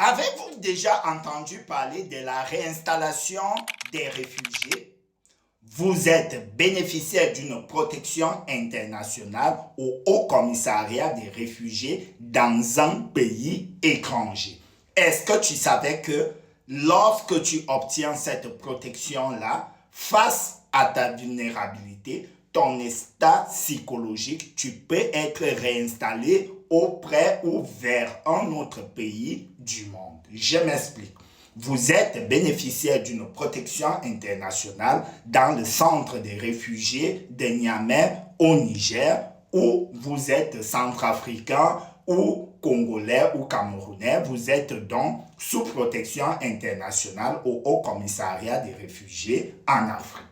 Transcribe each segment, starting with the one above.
Avez-vous déjà entendu parler de la réinstallation des réfugiés? Vous êtes bénéficiaire d'une protection internationale au Haut Commissariat des réfugiés dans un pays étranger. Est-ce que tu savais que lorsque tu obtiens cette protection-là, face à ta vulnérabilité, ton état psychologique, tu peux être réinstallé auprès ou vers un autre pays du monde? Je m'explique. Vous êtes bénéficiaire d'une protection internationale dans le centre des réfugiés de Niamey au Niger, ou vous êtes centrafricain ou congolais ou camerounais, vous êtes donc sous protection internationale au Haut Commissariat des réfugiés en Afrique.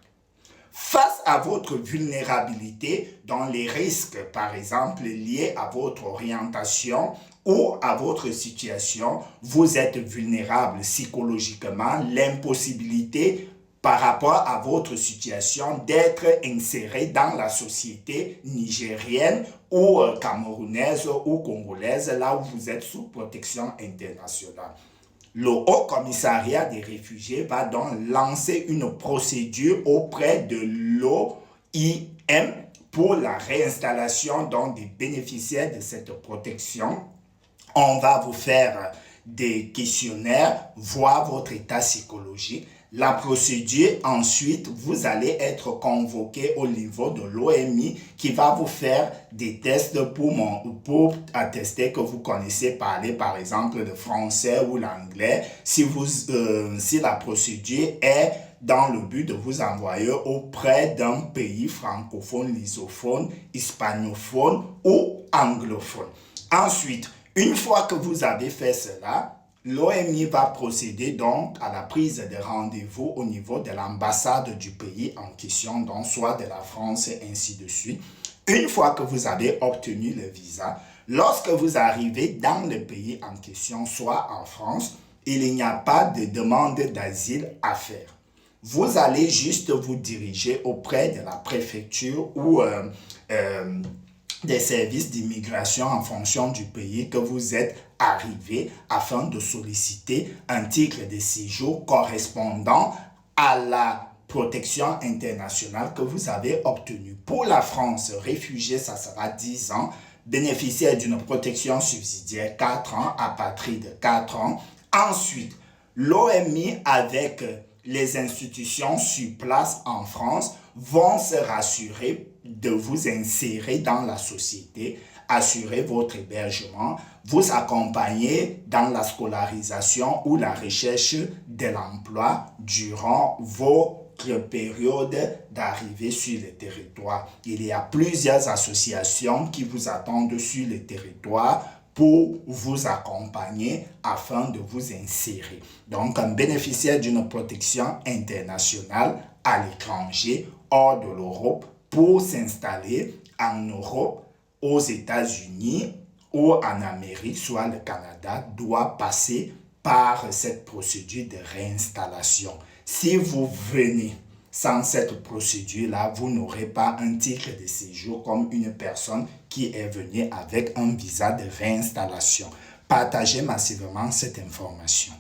Face à votre vulnérabilité dans les risques, par exemple, liés à votre orientation ou à votre situation, vous êtes vulnérable psychologiquement, l'impossibilité par rapport à votre situation d'être inséré dans la société nigérienne ou camerounaise ou congolaise, là où vous êtes sous protection internationale. Le Haut Commissariat des réfugiés va donc lancer une procédure auprès de l'OIM pour la réinstallation donc des bénéficiaires de cette protection. On va vous faire des questionnaires, voir votre état psychologique. La procédure, ensuite, vous allez être convoqué au niveau de l'OMI qui va vous faire des tests pour attester que vous connaissez parler, par exemple, le français ou l'anglais. Si la procédure est dans le but de vous envoyer auprès d'un pays francophone, lusophone, hispanophone ou anglophone. Ensuite, une fois que vous avez fait cela, l'OMI va procéder donc à la prise de rendez-vous au niveau de l'ambassade du pays en question, donc soit de la France et ainsi de suite. Une fois que vous avez obtenu le visa, lorsque vous arrivez dans le pays en question, soit en France, il n'y a pas de demande d'asile à faire. Vous allez juste vous diriger auprès de la préfecture ou des services d'immigration en fonction du pays que vous êtes arrivé afin de solliciter un titre de séjour correspondant à la protection internationale que vous avez obtenue. Pour la France, réfugié, ça sera 10 ans, bénéficiaire d'une protection subsidiaire 4 ans, apatride 4 ans. Ensuite, l'OMI avec les institutions sur place en France vont se rassurer de vous insérer dans la société, assurer votre hébergement, vous accompagner dans la scolarisation ou la recherche de l'emploi durant votre période d'arrivée sur le territoire. Il y a plusieurs associations qui vous attendent sur le territoire pour vous accompagner afin de vous insérer. Donc, un bénéficiaire d'une protection internationale à l'étranger, hors de l'Europe, pour s'installer en Europe, aux États-Unis ou en Amérique, soit le Canada, doit passer par cette procédure de réinstallation. Si vous venez sans cette procédure-là, vous n'aurez pas un titre de séjour comme une personne qui est venue avec un visa de réinstallation. Partagez massivement cette information.